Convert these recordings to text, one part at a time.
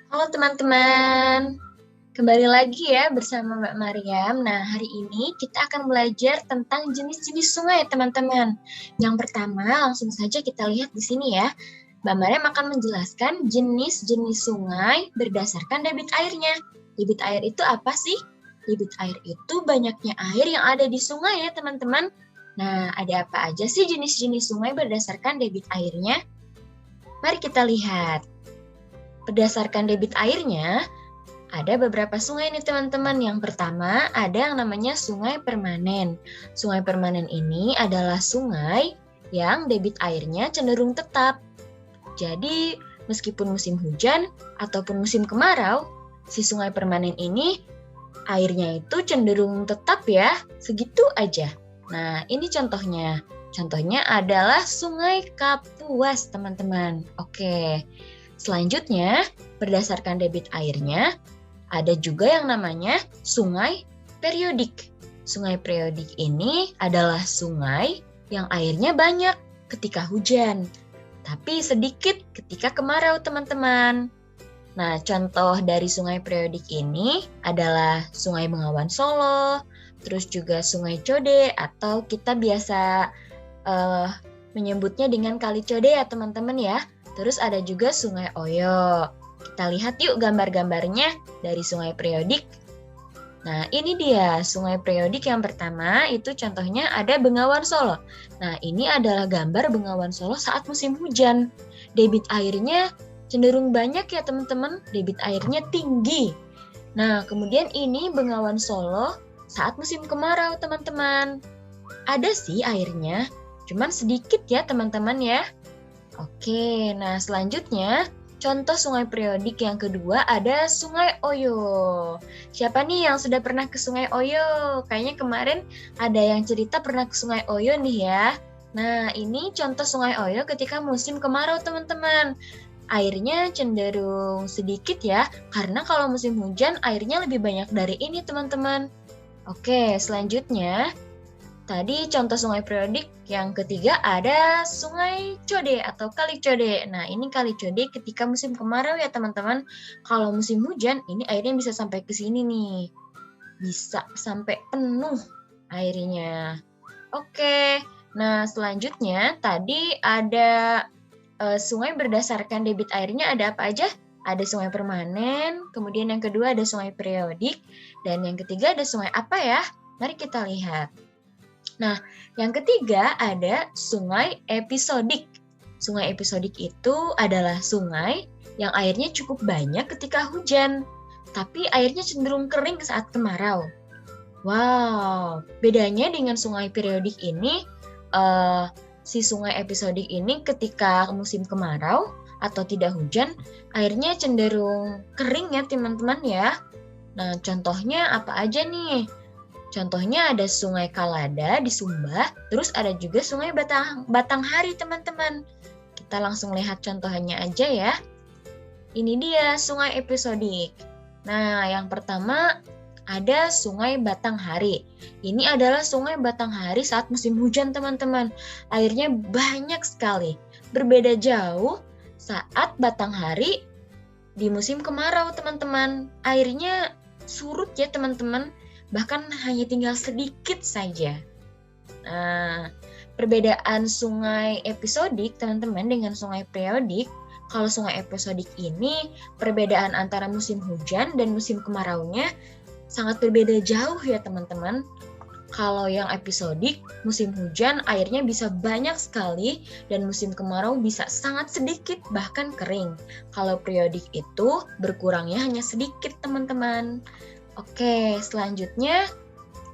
Halo teman-teman, kembali lagi ya bersama Mbak Mariam. Nah, hari ini kita akan belajar tentang jenis-jenis sungai teman-teman. Yang pertama, langsung saja kita lihat di sini ya. Mbak Mariam akan menjelaskan jenis-jenis sungai berdasarkan debit airnya. Debit air itu apa sih? Debit air itu banyaknya air yang ada di sungai ya teman-teman. Nah, ada apa aja sih jenis-jenis sungai berdasarkan debit airnya? Mari kita lihat. Berdasarkan debit airnya, ada beberapa sungai nih teman-teman. Yang pertama ada yang namanya sungai permanen. Sungai permanen ini adalah sungai yang debit airnya cenderung tetap. Jadi meskipun musim hujan ataupun musim kemarau, si sungai permanen ini airnya itu cenderung tetap ya, segitu aja. Nah, ini contohnya. Contohnya adalah Sungai Kapuas, teman-teman. Oke. Selanjutnya, berdasarkan debit airnya, ada juga yang namanya sungai periodik. Sungai periodik ini adalah sungai yang airnya banyak ketika hujan, tapi sedikit ketika kemarau, teman-teman. Nah, contoh dari sungai periodik ini adalah Sungai Bengawan Solo, terus juga Sungai Code, atau kita biasa menyebutnya dengan Kali Code ya, teman-teman ya. Terus ada juga Sungai Oyo. Kita lihat yuk gambar-gambarnya dari sungai periodik. Nah, ini dia sungai periodik yang pertama, itu contohnya ada Bengawan Solo. Nah, ini adalah gambar Bengawan Solo saat musim hujan. Debit airnya cenderung banyak ya teman-teman, debit airnya tinggi. Nah, kemudian ini Bengawan Solo saat musim kemarau teman-teman. Ada sih airnya, cuman sedikit ya teman-teman ya. Oke, nah selanjutnya contoh sungai periodik yang kedua ada Sungai Oyo. Siapa nih yang sudah pernah ke Sungai Oyo? Kayaknya kemarin ada yang cerita pernah ke Sungai Oyo nih ya. Nah, ini contoh Sungai Oyo ketika musim kemarau teman-teman. Airnya cenderung sedikit ya, karena kalau musim hujan airnya lebih banyak dari ini teman-teman. Oke, selanjutnya tadi contoh sungai periodik yang ketiga ada Sungai Code atau Kali Code. Nah, ini Kali Code ketika musim kemarau ya teman-teman. Kalau musim hujan, ini airnya bisa sampai ke sini nih. Bisa sampai penuh airnya. Oke, nah selanjutnya tadi ada sungai berdasarkan debit airnya ada apa aja? Ada sungai permanen, kemudian yang kedua ada sungai periodik, dan yang ketiga ada sungai apa ya? Mari kita lihat. Nah, yang ketiga ada sungai episodik. Sungai episodik itu adalah sungai yang airnya cukup banyak ketika hujan, tapi airnya cenderung kering saat kemarau. Wow, bedanya dengan sungai periodik ini, si sungai episodik ini ketika musim kemarau atau tidak hujan, airnya cenderung kering ya teman-teman ya. Nah, contohnya apa aja nih? Contohnya ada Sungai Kalada di Sumba, terus ada juga Sungai Batanghari teman-teman. Kita langsung lihat contohnya aja ya. Ini dia sungai episodik. Nah, yang pertama ada Sungai Batanghari. Ini adalah Sungai Batanghari saat musim hujan teman-teman. Airnya banyak sekali. Berbeda jauh saat Batanghari di musim kemarau teman-teman. Airnya surut ya teman-teman. Bahkan hanya tinggal sedikit saja. Nah, perbedaan sungai episodik teman-teman dengan sungai periodik, kalau sungai episodik ini perbedaan antara musim hujan dan musim kemaraunya sangat berbeda jauh ya teman-teman. Kalau yang episodik, musim hujan airnya bisa banyak sekali dan musim kemarau bisa sangat sedikit bahkan kering. Kalau periodik itu berkurangnya hanya sedikit teman-teman. Oke, selanjutnya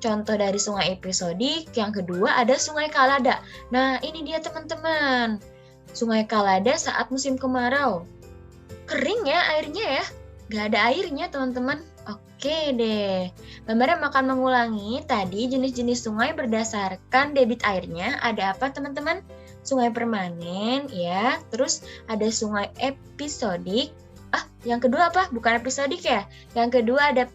contoh dari sungai episodik yang kedua ada Sungai Kalada. Nah, ini dia teman-teman. Sungai Kalada saat musim kemarau. Kering ya airnya ya. Gak ada airnya teman-teman. Oke deh. Mbak akan mengulangi tadi jenis-jenis sungai berdasarkan debit airnya. Ada apa teman-teman? Sungai permanen ya. Terus ada sungai episodik. Yang kedua apa? Bukan episodik ya? Yang kedua ada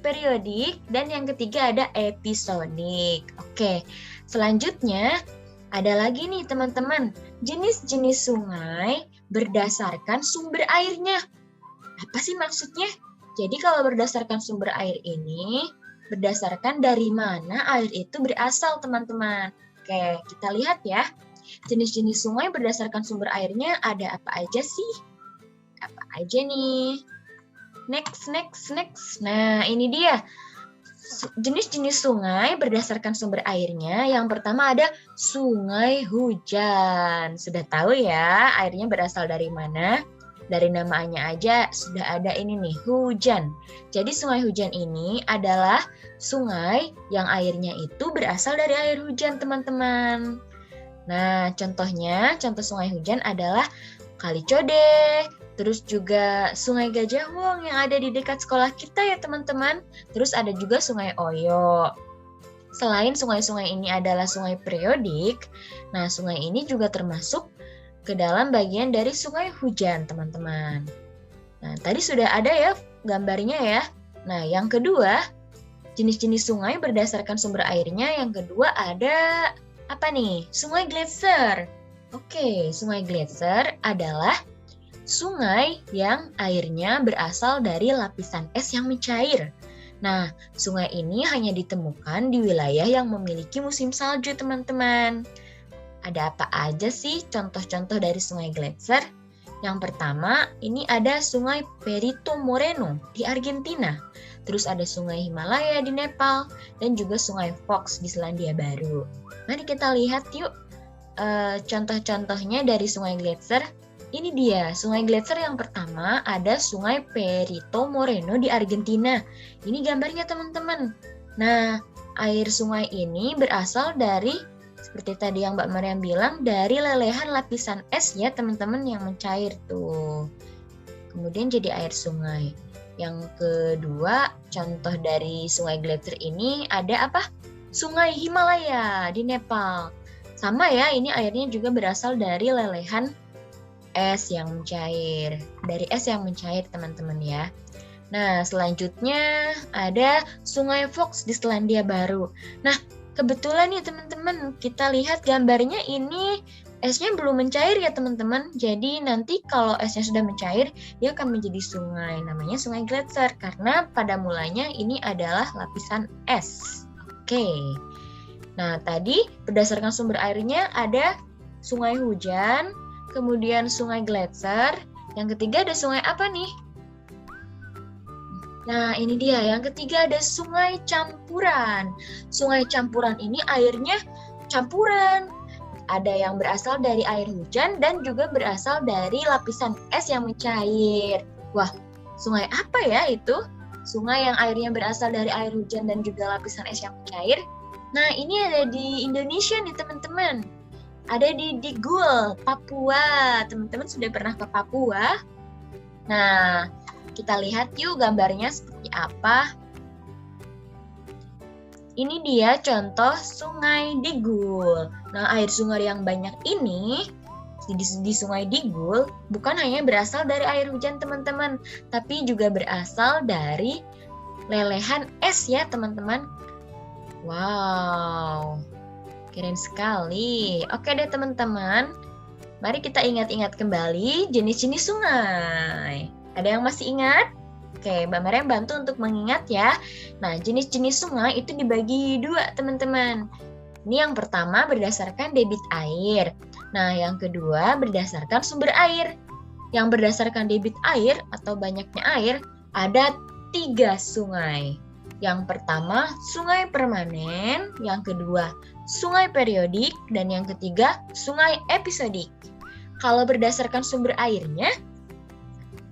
periodik dan yang ketiga ada episodik. Oke, selanjutnya ada lagi nih teman-teman, jenis-jenis sungai berdasarkan sumber airnya. Apa sih maksudnya? Jadi kalau berdasarkan sumber air ini, berdasarkan dari mana air itu berasal, teman-teman. Oke, kita lihat ya. Jenis-jenis sungai berdasarkan sumber airnya ada apa aja sih? Apa aja nih? Next. Nah, ini dia. Jenis-jenis sungai berdasarkan sumber airnya. Yang pertama ada sungai hujan. Sudah tahu ya, airnya berasal dari mana? Dari namanya aja sudah ada ini nih, hujan. Jadi sungai hujan ini adalah sungai yang airnya itu berasal dari air hujan, teman-teman. Nah, contoh sungai hujan adalah Kali Codeh, terus juga Sungai Gajah Wong yang ada di dekat sekolah kita ya, teman-teman. Terus ada juga Sungai Oyo. Selain sungai-sungai ini adalah sungai periodik, nah sungai ini juga termasuk ke dalam bagian dari sungai hujan, teman-teman. Nah, tadi sudah ada ya gambarnya ya. Nah, yang kedua, jenis-jenis sungai berdasarkan sumber airnya. Yang kedua ada apa nih? Sungai gletser. Oke, sungai gletser adalah sungai yang airnya berasal dari lapisan es yang mencair. Nah, sungai ini hanya ditemukan di wilayah yang memiliki musim salju, teman-teman. Ada apa aja sih contoh-contoh dari sungai gletser? Yang pertama, ini ada sungai Perito Moreno di Argentina. Terus ada sungai Himalaya di Nepal, dan juga sungai Fox di Selandia Baru. Mari kita lihat yuk contoh-contohnya dari sungai gletser. Ini dia, sungai gletser yang pertama ada sungai Perito Moreno di Argentina. Ini gambarnya, teman-teman. Nah, air sungai ini berasal dari seperti tadi yang Mbak Maryam bilang, dari lelehan lapisan es ya teman-teman yang mencair tuh. Kemudian jadi air sungai. Yang kedua, contoh dari sungai gletser ini ada apa? Sungai Himalaya di Nepal. Sama ya, ini airnya juga berasal dari lelehan es yang mencair. Dari es yang mencair teman-teman ya. Nah, selanjutnya ada Sungai Fox di Selandia Baru. Nah, kebetulan nih teman-teman, kita lihat gambarnya ini esnya belum mencair ya teman-teman. Jadi nanti kalau esnya sudah mencair, dia akan menjadi sungai. Namanya sungai gletser karena pada mulanya ini adalah lapisan es. Oke. Nah, tadi berdasarkan sumber airnya ada sungai hujan, kemudian sungai gletser. Yang ketiga ada sungai apa nih? Nah, ini dia. Yang ketiga ada sungai campuran. Sungai campuran ini airnya campuran. Ada yang berasal dari air hujan dan juga berasal dari lapisan es yang mencair. Wah, sungai apa ya itu? Sungai yang airnya berasal dari air hujan dan juga lapisan es yang mencair. Nah, ini ada di Indonesia nih, teman-teman. Ada di Digul, Papua. Teman-teman sudah pernah ke Papua? Nah, kita lihat yuk gambarnya seperti apa. Ini dia contoh sungai Digul. Nah, air sungai yang banyak ini di sungai Digul bukan hanya berasal dari air hujan teman-teman, tapi juga berasal dari lelehan es ya teman-teman. Wow, keren sekali. Oke deh teman-teman, mari kita ingat-ingat kembali jenis-jenis sungai. Ada yang masih ingat? Oke, Mbak Maryam bantu untuk mengingat ya. Nah, jenis-jenis sungai itu dibagi dua, teman-teman. Ini yang pertama berdasarkan debit air. Nah, yang kedua berdasarkan sumber air. Yang berdasarkan debit air atau banyaknya air, ada 3 sungai. Yang pertama, sungai permanen. Yang kedua, sungai periodik. Dan yang ketiga, sungai episodik. Kalau berdasarkan sumber airnya,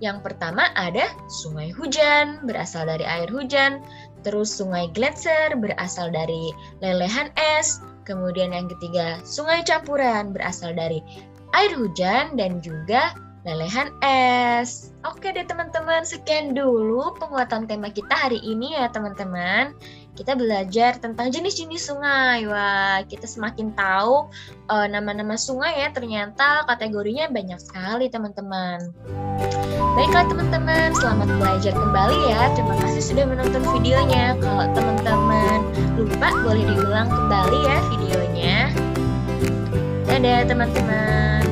yang pertama ada sungai hujan, berasal dari air hujan. Terus sungai gletser, berasal dari lelehan es. Kemudian yang ketiga, sungai campuran, berasal dari air hujan dan juga lelehan es. Oke deh teman-teman, sekian dulu penguatan tema kita hari ini ya teman-teman. Kita belajar tentang jenis-jenis sungai. Wah, kita semakin tahu nama-nama sungai ya. Ternyata kategorinya banyak sekali teman-teman. Baiklah teman-teman, selamat belajar kembali ya. Terima kasih sudah menonton videonya. Kalau teman-teman lupa, boleh diulang kembali ya videonya. Dadah teman-teman.